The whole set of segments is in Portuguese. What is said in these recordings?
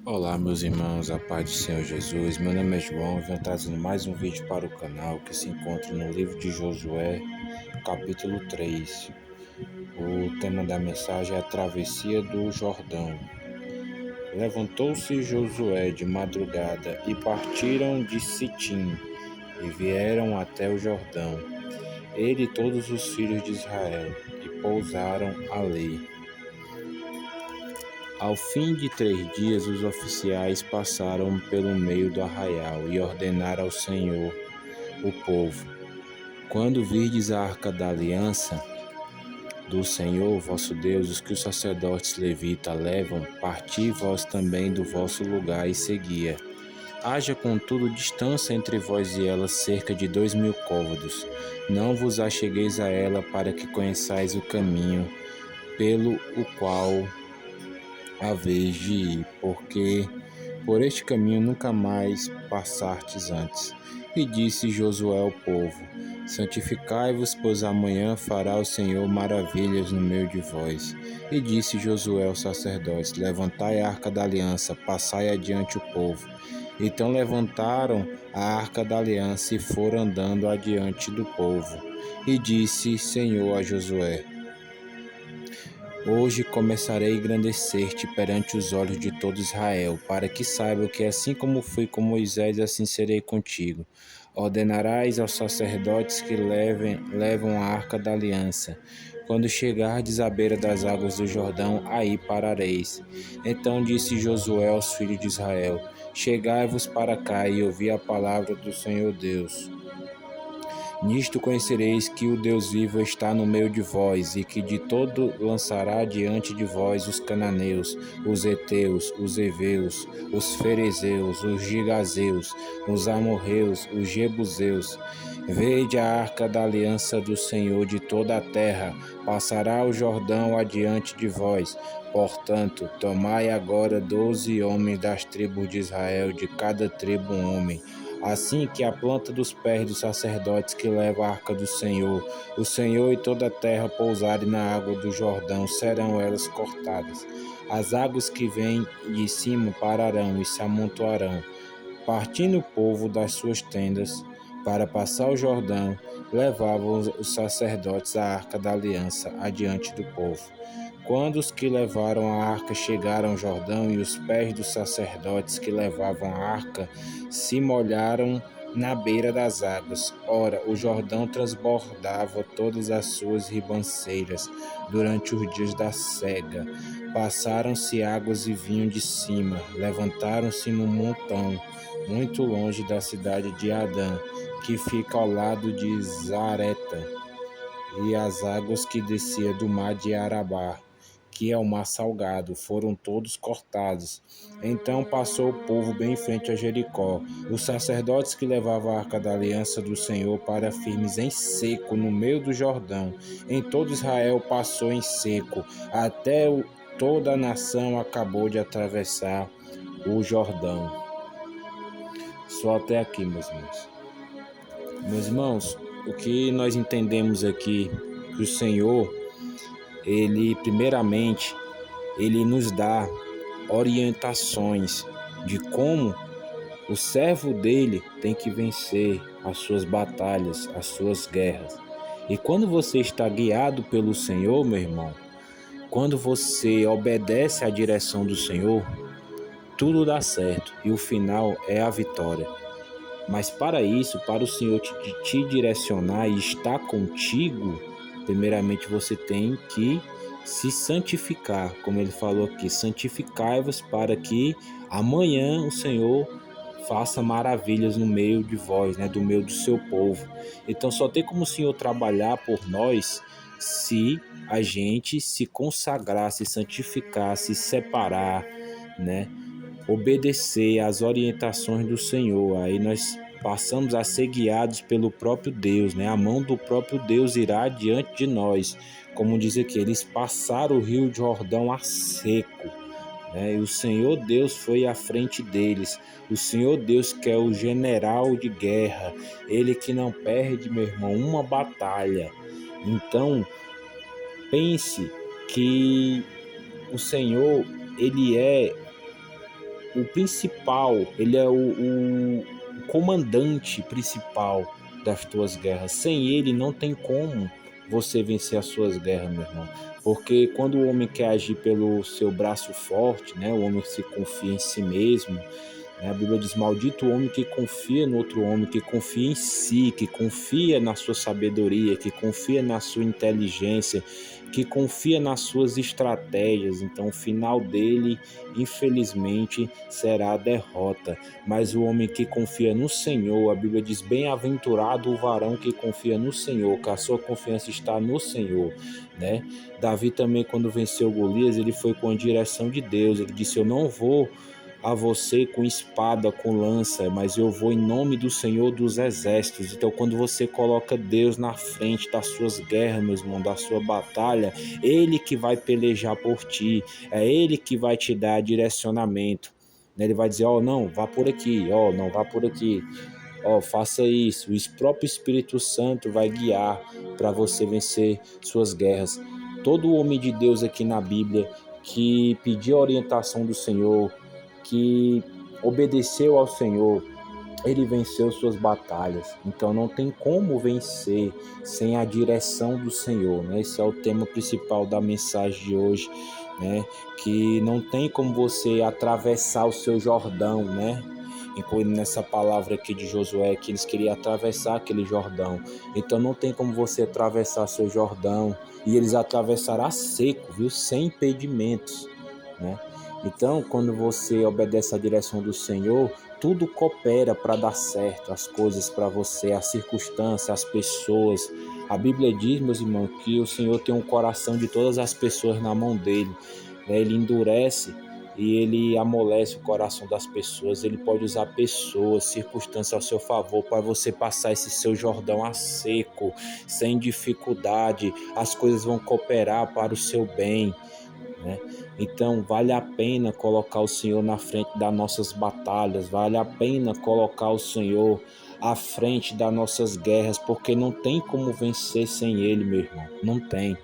Olá, meus irmãos, a paz do Senhor Jesus. Meu nome é João e venho trazendo mais um vídeo para o canal que se encontra no livro de Josué, capítulo 3. O tema da mensagem é a travessia do Jordão. Levantou-se Josué de madrugada e partiram de Sitim e vieram até o Jordão, ele e todos os filhos de Israel, e pousaram ali. Ao fim de 3 dias, os oficiais passaram pelo meio do arraial e ordenaram ao Senhor, o povo: quando virdes a arca da aliança do Senhor vosso Deus, os que os sacerdotes levitas levam, parti vós também do vosso lugar e seguia. Haja contudo distância entre vós e ela cerca de 2000 côvados. Não vos achegueis a ela, para que conheçais o caminho pelo o qual haveis de ir, porque por este caminho nunca mais passastes antes. E disse Josué ao povo: santificai-vos, pois amanhã fará o Senhor maravilhas no meio de vós. E disse Josué aos sacerdotes: levantai a arca da aliança, passai adiante o povo. Então levantaram a arca da aliança e foram andando adiante do povo. E disse Senhor a Josué: hoje começarei a engrandecer-te perante os olhos de todo Israel, para que saibam que assim como fui com Moisés, assim serei contigo. Ordenarás aos sacerdotes que levam a arca da aliança. Quando chegardes à beira das águas do Jordão, aí parareis. Então disse Josué aos filhos de Israel: chegai-vos para cá e ouvi a palavra do Senhor Deus. Nisto conhecereis que o Deus vivo está no meio de vós, e que de todo lançará diante de vós os cananeus, os heteus, os heveus, os ferezeus, os gigazeus, os amorreus, os jebuseus. Vede a arca da aliança do Senhor de toda a terra, passará o Jordão adiante de vós. Portanto, tomai agora 12 homens das tribos de Israel, de cada tribo um homem, assim que a planta dos pés dos sacerdotes que levam a arca do Senhor, o Senhor e toda a terra pousarem na água do Jordão, serão elas cortadas. As águas que vêm de cima pararão e se amontoarão. Partindo o povo das suas tendas para passar o Jordão, levavam os sacerdotes a arca da aliança adiante do povo. Quando os que levaram a arca chegaram ao Jordão, e os pés dos sacerdotes que levavam a arca se molharam na beira das águas. Ora, o Jordão transbordava todas as suas ribanceiras durante os dias da cega. Passaram-se águas e vinham de cima, levantaram-se num montão, muito longe da cidade de Adã, que fica ao lado de Zareta, e as águas que descia do mar de Arabá, que é o mar salgado, foram todos cortados. Então passou o povo bem em frente a Jericó. Os sacerdotes que levavam a arca da aliança do Senhor para firmes em seco no meio do Jordão. Em todo Israel passou em seco, até toda a nação acabou de atravessar o Jordão. Só até aqui, meus irmãos. Meus irmãos, o que nós entendemos aqui que o Senhor, ele primeiramente, ele nos dá orientações de como o servo dele tem que vencer as suas batalhas, as suas guerras. E quando você está guiado pelo Senhor, meu irmão, quando você obedece à direção do Senhor, tudo dá certo e o final é a vitória. Mas para isso, para o Senhor te direcionar e estar contigo, primeiramente você tem que se santificar, como ele falou aqui, santificai-vos para que amanhã o Senhor faça maravilhas no meio de vós, né, do meio do seu povo. Então só tem como o Senhor trabalhar por nós se a gente se consagrar, se santificar, se separar, né? Obedecer às orientações do Senhor. Aí nós passamos a ser guiados pelo próprio Deus, né? A mão do próprio Deus irá diante de nós. Como diz aqui, eles passaram o rio Jordão a seco, né? E o Senhor Deus foi à frente deles. O Senhor Deus, que é o general de guerra, ele que não perde, meu irmão, uma batalha. Então, pense que o Senhor, ele é o principal, ele é o comandante principal das tuas guerras. Sem ele não tem como você vencer as suas guerras, meu irmão. Porque quando o homem quer agir pelo seu braço forte, né, o homem se confia em si mesmo, né, a Bíblia diz: maldito o homem que confia no outro homem, que confia em si, que confia na sua sabedoria, que confia na sua inteligência, que confia nas suas estratégias. Então o final dele, infelizmente, será a derrota. Mas o homem que confia no Senhor, a Bíblia diz: bem-aventurado o varão que confia no Senhor, que a sua confiança está no Senhor, né? Davi também, quando venceu Golias, ele foi com a direção de Deus. Ele disse: eu não vou a você com espada, com lança, mas eu vou em nome do Senhor dos Exércitos. Então, quando você coloca Deus na frente das suas guerras, meu irmão, da sua batalha, Ele que vai pelejar por ti, é Ele que vai te dar direcionamento. Ele vai dizer: ó, não, vá por aqui, ó, não, vá por aqui, ó, faça isso. O próprio Espírito Santo vai guiar para você vencer suas guerras. Todo homem de Deus aqui na Bíblia que pediu a orientação do Senhor, que obedeceu ao Senhor, ele venceu suas batalhas. Então não tem como vencer sem a direção do Senhor, né? Esse é o tema principal da mensagem de hoje, né? Que não tem como você atravessar o seu Jordão, né? Incluindo nessa palavra aqui de Josué, que eles queriam atravessar aquele Jordão. Então não tem como você atravessar seu Jordão, e eles atravessaram a seco, viu? Sem impedimentos, né? Então, quando você obedece à direção do Senhor, tudo coopera para dar certo, as coisas para você, as circunstâncias, as pessoas. A Bíblia diz, meus irmãos, que o Senhor tem um coração de todas as pessoas na mão dele, né? Ele endurece e ele amolece o coração das pessoas. Ele pode usar pessoas, circunstâncias ao seu favor para você passar esse seu Jordão a seco, sem dificuldade. As coisas vão cooperar para o seu bem, né? Então vale a pena colocar o Senhor na frente das nossas batalhas, vale a pena colocar o Senhor à frente das nossas guerras, porque não tem como vencer sem Ele, meu irmão, não tem.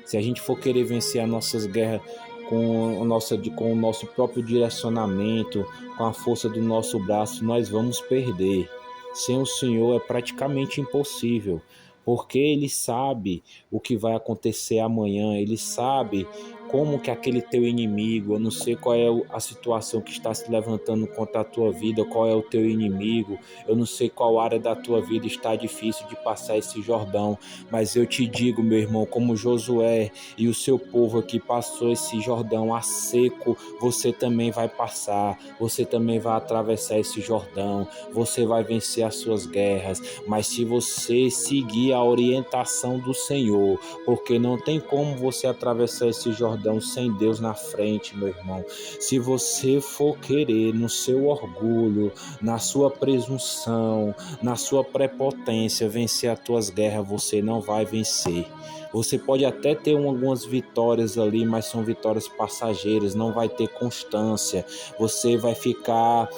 Se a gente for querer vencer as nossas guerras com o nosso próprio direcionamento, com a força do nosso braço, nós vamos perder. Sem o Senhor é praticamente impossível, porque Ele sabe o que vai acontecer amanhã, Ele sabe como que aquele teu inimigo, eu não sei qual é a situação que está se levantando contra a tua vida, qual é o teu inimigo, eu não sei qual área da tua vida está difícil de passar esse Jordão, mas eu te digo, meu irmão, como Josué e o seu povo aqui passou esse Jordão a seco, você também vai passar, você também vai atravessar esse Jordão, você vai vencer as suas guerras, mas se você seguir a orientação do Senhor, porque não tem como você atravessar esse Jordão sem Deus na frente, meu irmão. Se você for querer no seu orgulho, na sua presunção, na sua prepotência vencer as tuas guerras, você não vai vencer. Você pode até ter algumas vitórias ali, mas são vitórias passageiras, não vai ter constância. Você vai ficar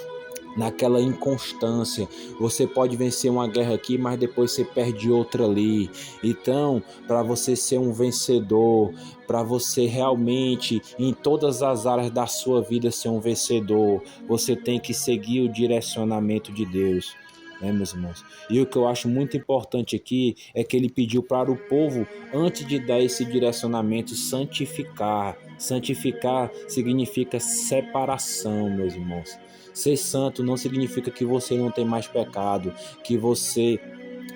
naquela inconstância. Você pode vencer uma guerra aqui, mas depois você perde outra ali. Então, para você ser um vencedor, para você realmente em todas as áreas da sua vida ser um vencedor, você tem que seguir o direcionamento de Deus, né, meus irmãos? E o que eu acho muito importante aqui é que ele pediu para o povo, antes de dar esse direcionamento, santificar. Santificar significa separação, meus irmãos. Ser santo não significa que você não tem mais pecado, que você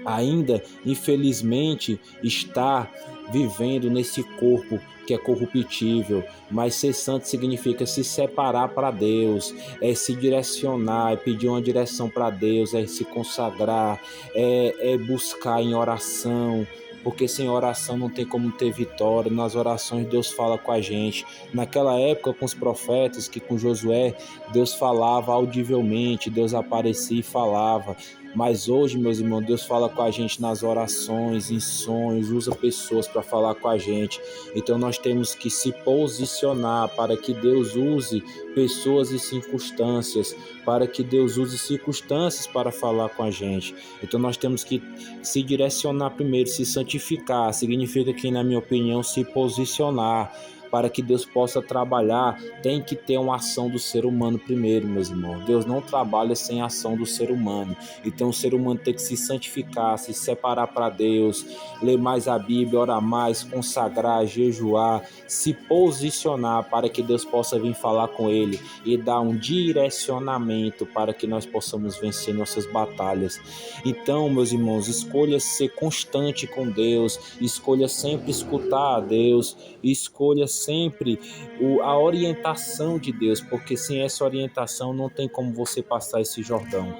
ainda, infelizmente, está vivendo nesse corpo que é corruptível, mas ser santo significa se separar para Deus, é se direcionar, é pedir uma direção para Deus, é se consagrar, é buscar em oração, porque sem oração não tem como ter vitória. Nas orações Deus fala com a gente. Naquela época com os profetas, que com Josué, Deus falava audivelmente, Deus aparecia e falava. Mas hoje, meus irmãos, Deus fala com a gente nas orações, em sonhos, usa pessoas para falar com a gente. Então nós temos que se posicionar para que Deus use pessoas e circunstâncias, para que Deus use circunstâncias para falar com a gente. Então nós temos que se direcionar primeiro, se santificar, significa que, na minha opinião, se posicionar, para que Deus possa trabalhar, tem que ter uma ação do ser humano primeiro, meus irmãos. Deus não trabalha sem a ação do ser humano. Então o ser humano tem que se santificar, se separar para Deus, ler mais a Bíblia, orar mais, consagrar, jejuar, se posicionar para que Deus possa vir falar com ele e dar um direcionamento para que nós possamos vencer nossas batalhas. Então, meus irmãos, escolha ser constante com Deus, escolha sempre escutar a Deus, escolha sempre a orientação de Deus, porque sem essa orientação não tem como você passar esse Jordão.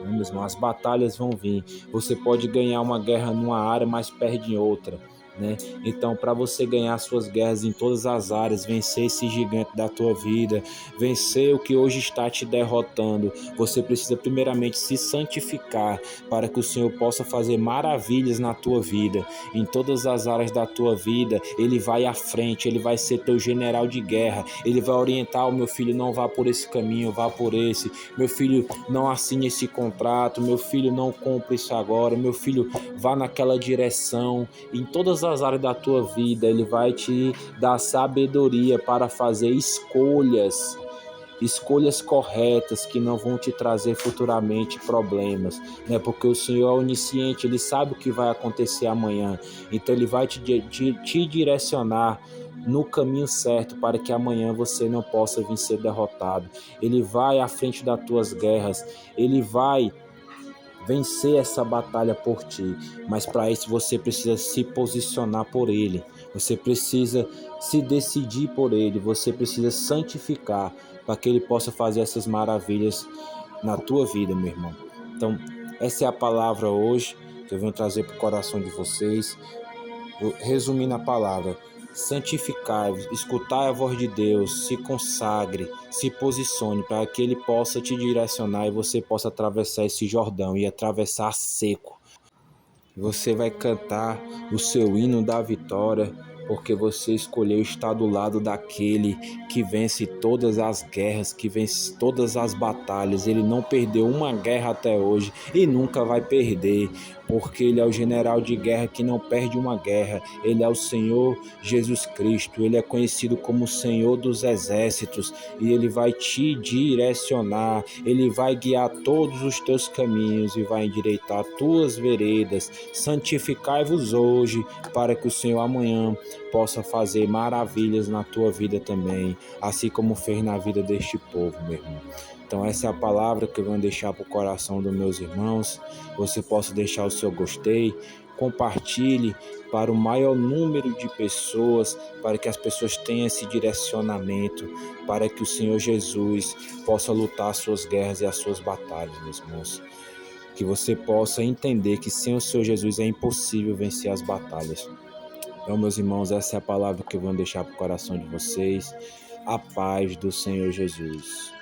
Mesmo as batalhas vão vir. Você pode ganhar uma guerra numa área, mas perde em outra, né? Então, para você ganhar suas guerras em todas as áreas, vencer esse gigante da tua vida, vencer o que hoje está te derrotando, você precisa primeiramente se santificar para que o Senhor possa fazer maravilhas na tua vida, em todas as áreas da tua vida. Ele vai à frente, ele vai ser teu general de guerra, ele vai orientar: o meu filho, não vá por esse caminho, vá por esse, meu filho, não assine esse contrato, meu filho, não compre isso agora, meu filho, vá naquela direção. Em todas as áreas da tua vida, ele vai te dar sabedoria para fazer escolhas corretas que não vão te trazer futuramente problemas, né? Porque o Senhor é onisciente, ele sabe o que vai acontecer amanhã, então ele vai te direcionar no caminho certo para que amanhã você não possa vir ser derrotado. Ele vai à frente das tuas guerras, ele vai vencer essa batalha por ti, mas para isso você precisa se posicionar por ele, você precisa se decidir por ele, você precisa santificar para que ele possa fazer essas maravilhas na tua vida, meu irmão. Então, essa é a palavra hoje que eu venho trazer para o coração de vocês. Resumindo a palavra: santificai-vos, escutai a voz de Deus, se consagre, se posicione para que ele possa te direcionar e você possa atravessar esse Jordão e atravessar seco. Você vai cantar o seu hino da vitória, porque você escolheu estar do lado daquele que vence todas as guerras, que vence todas as batalhas. Ele não perdeu uma guerra até hoje e nunca vai perder, porque ele é o general de guerra que não perde uma guerra. Ele é o Senhor Jesus Cristo, ele é conhecido como o Senhor dos exércitos, e ele vai te direcionar, ele vai guiar todos os teus caminhos e vai endireitar tuas veredas. Santificai-vos hoje, para que o Senhor amanhã possa fazer maravilhas na tua vida também, assim como fez na vida deste povo, meu irmão. Então essa é a palavra que eu vou deixar para o coração dos meus irmãos. Você possa deixar o seu gostei, compartilhe para o maior número de pessoas, para que as pessoas tenham esse direcionamento, para que o Senhor Jesus possa lutar as suas guerras e as suas batalhas, meus irmãos. Que você possa entender que sem o Senhor Jesus é impossível vencer as batalhas. Então, meus irmãos, essa é a palavra que eu vou deixar para o coração de vocês. A paz do Senhor Jesus.